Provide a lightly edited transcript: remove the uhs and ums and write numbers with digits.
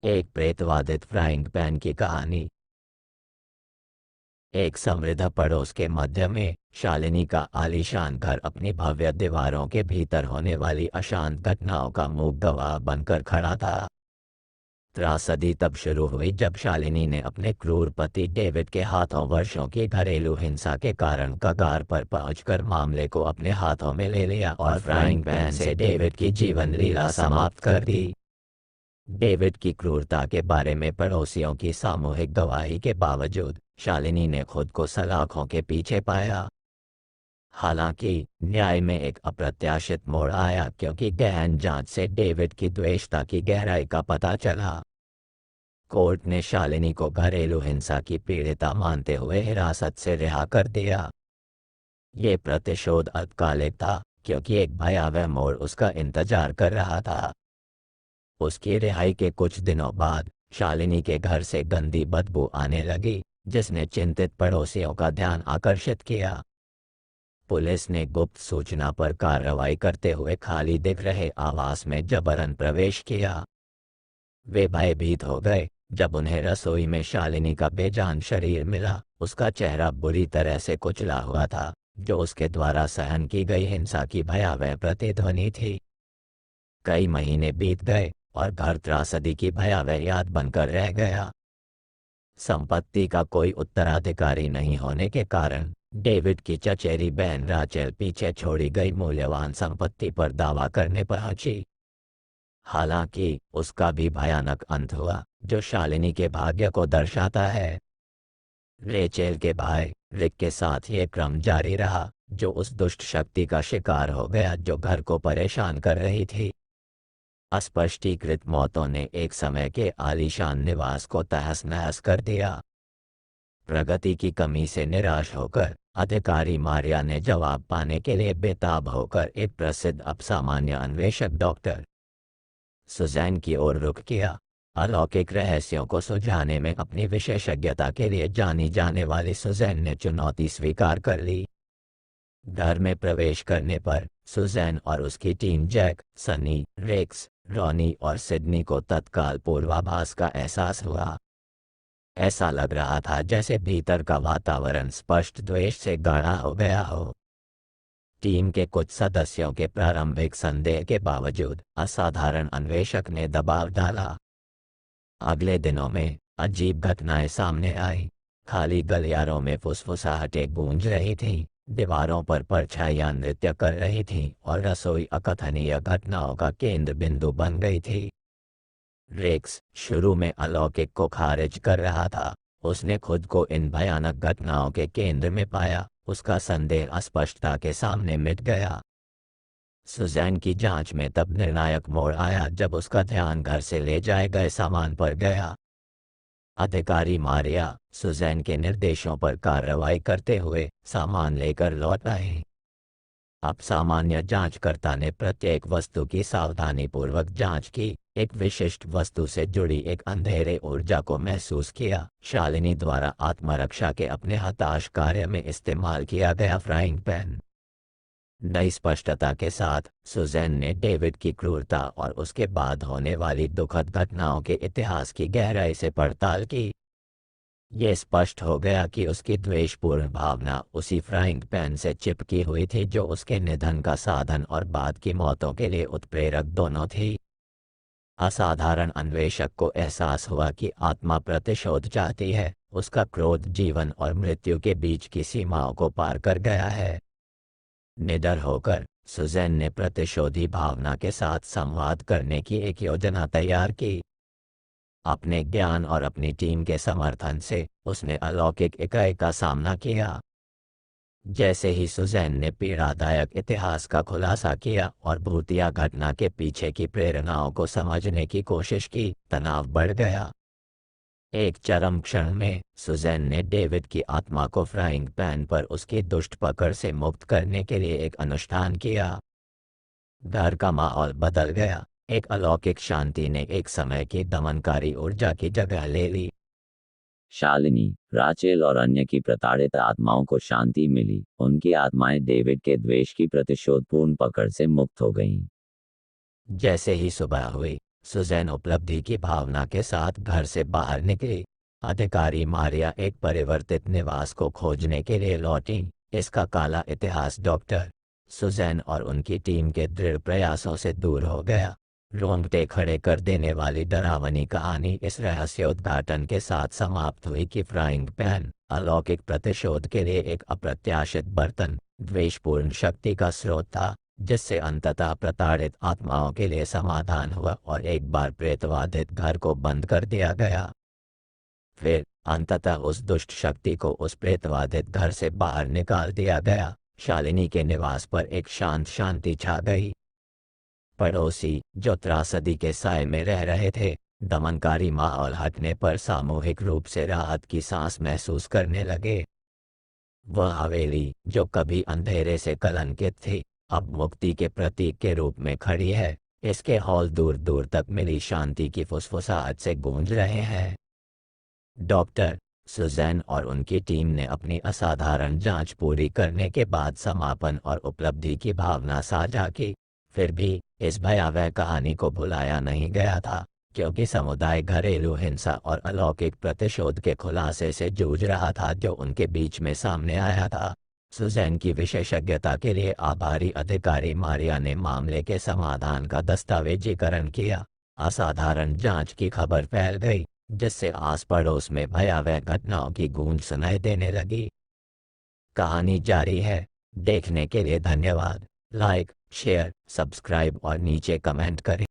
एक प्रेतवादित frying pan की कहानी। एक समृद्ध पड़ोस के मध्य में शालिनी का आलीशान घर अपनी भव्य दीवारों के भीतर होने वाली अशांत घटनाओं का मूक गवाह बनकर खड़ा था। त्रासदी तब शुरू हुई जब शालिनी ने अपने क्रूर पति डेविड के हाथों वर्षों की घरेलू हिंसा के कारण कगार पर पहुंचकर मामले को अपने हाथों में ले लिया और फ्राइंग पैन से डेविड की जीवन लीला समाप्त कर दी। डेविड की क्रूरता के बारे में पड़ोसियों की सामूहिक गवाही के बावजूद शालिनी ने खुद को सलाखों के पीछे पाया। हालांकि न्याय में एक अप्रत्याशित मोड़ आया क्योंकि गहन जांच से डेविड की द्वेषता की गहराई का पता चला। कोर्ट ने शालिनी को घरेलू हिंसा की पीड़िता मानते हुए हिरासत से रिहा कर दिया। ये प्रतिशोध अल्पकालिक था क्योंकि एक भयावह मोड़ उसका इंतजार कर रहा था। उसकी रिहाई के कुछ दिनों बाद शालिनी के घर से गंदी बदबू आने लगी, जिसने चिंतित पड़ोसियों का ध्यान आकर्षित किया। पुलिस ने गुप्त सूचना पर कार्रवाई करते हुए खाली दिख रहे आवास में जबरन प्रवेश किया। वे भयभीत हो गए जब उन्हें रसोई में शालिनी का बेजान शरीर मिला। उसका चेहरा बुरी तरह से कुचला हुआ था, जो उसके द्वारा सहन की गई हिंसा की भयावह प्रतिध्वनि थी। कई महीने बीत गए और घर त्रासदी की भयावह याद बनकर रह गया। संपत्ति का कोई उत्तराधिकारी नहीं होने के कारण डेविड की चचेरी बहन राचेल पीछे छोड़ी गई मूल्यवान संपत्ति पर दावा करने पहुंची। हालांकि उसका भी भयानक अंत हुआ, जो शालिनी के भाग्य को दर्शाता है। रेचेल के भाई रिक के साथ ये क्रम जारी रहा, जो उस दुष्ट शक्ति का शिकार हो गया जो घर को परेशान कर रही थी। अस्पष्टीकृत मौतों ने एक समय के आलीशान निवास को तहस नहस कर दिया। प्रगति की कमी से निराश होकर अधिकारी मारिया ने जवाब पाने के लिए बेताब होकर एक प्रसिद्ध अपसामान्य अन्वेषक डॉक्टर सुजैन की ओर रुख किया। अलौकिक रहस्यों को सुलझाने में अपनी विशेषज्ञता के लिए जानी जाने वाली सुजैन ने चुनौती स्वीकार कर ली। घर में प्रवेश करने पर सुजैन और उसकी team Jack, Sunny, Rex, Ronnie और सिडनी को तत्काल पूर्वाभास का एहसास हुआ। ऐसा लग रहा था जैसे भीतर का वातावरण स्पष्ट द्वेष से गाढ़ा हो गया हो। टीम के कुछ सदस्यों के प्रारंभिक संदेह के बावजूद असाधारण अन्वेषक ने दबाव डाला। अगले दिनों में अजीब घटनाएं सामने आई। खाली गलियारों में फुसफुसाहटें गूंज रही थीं, दीवारों पर परछाइयां नृत्य कर रही थीं और रसोई अकथनीय घटनाओं का केंद्र बिंदु बन गई थी। रेक्स शुरू में अलौकिक को खारिज कर रहा था। उसने खुद को इन भयानक घटनाओं के केंद्र में पाया। उसका संदेह अस्पष्टता के सामने मिट गया। सुजैन की जांच में तब निर्णायक मोड़ आया जब उसका ध्यान घर से ले जाए गए सामान पर गया। अधिकारी मारिया सुजैन के निर्देशों पर कार्रवाई करते हुए सामान लेकर लौट आए। अब सामान्य जांचकर्ता ने प्रत्येक वस्तु की सावधानीपूर्वक जांच की। एक विशिष्ट वस्तु से जुड़ी एक अंधेरे ऊर्जा को महसूस किया। शालिनी द्वारा आत्मरक्षा के अपने हताश कार्य में इस्तेमाल किया गया फ्राइंग पैन। नई स्पष्टता के साथ सुजैन ने डेविड की क्रूरता और उसके बाद होने वाली दुखद घटनाओं के इतिहास की गहराई से पड़ताल की। ये स्पष्ट हो गया कि उसकी द्वेषपूर्ण भावना उसी फ्राइंग पैन से चिपकी हुई थी जो उसके निधन का साधन और बाद की मौतों के लिए उत्प्रेरक दोनों थी। असाधारण अन्वेषक को एहसास हुआ कि आत्मा प्रतिशोध चाहती है। उसका क्रोध जीवन और मृत्यु के बीच की सीमाओं को पार कर गया है। निडर होकर सुजैन ने प्रतिशोधी भावना के साथ संवाद करने की एक योजना तैयार की। अपने ज्ञान और अपनी टीम के समर्थन से उसने अलौकिक इकाई का सामना किया। जैसे ही सुजैन ने पीड़ादायक इतिहास का खुलासा किया और भूतिया घटना के पीछे की प्रेरणाओं को समझने की कोशिश की, तनाव बढ़ गया। एक चरम क्षण में सुजैन ने डेविड की आत्मा को फ्राइंग पैन पर उसकी दुष्ट पकड़ से मुक्त करने के लिए एक अनुष्ठान किया। घर का माहौल बदल गया। एक अलौकिक शांति ने एक समय की दमनकारी ऊर्जा की जगह ले ली। शालिनी, राचेल और अन्य की प्रताड़ित आत्माओं को शांति मिली। उनकी आत्माएं डेविड के द्वेष की प्रतिशोधपूर्ण पकड़ से मुक्त हो गईं। जैसे ही सुबह हुई, सुजैन उपलब्धि की भावना के साथ घर से बाहर निकली। अधिकारी मारिया एक परिवर्तित निवास को खोजने के लिए लौटी। इसका काला इतिहास डॉक्टर सुजैन और उनकी टीम के दृढ़ प्रयासों से दूर हो गया। रोंगटे खड़े कर देने वाली डरावनी कहानी इस रहस्य उद्घाटन के साथ समाप्त हुई कि फ्राइंग पैन अलौकिक प्रतिशोध के लिए एक अप्रत्याशित बर्तन, द्वेषपूर्ण शक्ति का स्रोत था, जिससे अंततः प्रताड़ित आत्माओं के लिए समाधान हुआ और एक बार प्रेतवादित घर को बंद कर दिया गया। फिर अंततः उस दुष्ट शक्ति को उस प्रेतवादित घर से बाहर निकाल दिया गया। शालिनी के निवास पर एक शांत शांति छा गई। पड़ोसी, जो त्रासदी के साए में रह रहे थे, दमनकारी माहौल हटने पर सामूहिक रूप से राहत की सांस महसूस करने लगे। वह हवेली, जो कभी अंधेरे से कलंकित थी, अब मुक्ति के प्रतीक के रूप में खड़ी है। इसके हॉल दूर दूर तक मिली शांति की फुसफुसाहट से गूंज रहे हैं। डॉक्टर सुजैन और उनकी टीम ने अपनी असाधारण जांच पूरी करने के बाद समापन और उपलब्धि की भावना साझा की। फिर भी इस भयावह कहानी को भुलाया नहीं गया था, क्योंकि समुदाय घरेलू हिंसा और अलौकिक प्रतिशोध के खुलासे से जूझ रहा था जो उनके बीच में सामने आया था। सुजैन की विशेषज्ञता के लिए आभारी अधिकारी मारिया ने मामले के समाधान का दस्तावेजीकरण किया। असाधारण जांच की खबर फैल गई, जिससे आस पड़ोस में भयावह घटनाओं की गूंज सुनाई देने लगी। कहानी जारी है। देखने के लिए धन्यवाद। लाइक, शेयर, सब्सक्राइब और नीचे कमेंट करें।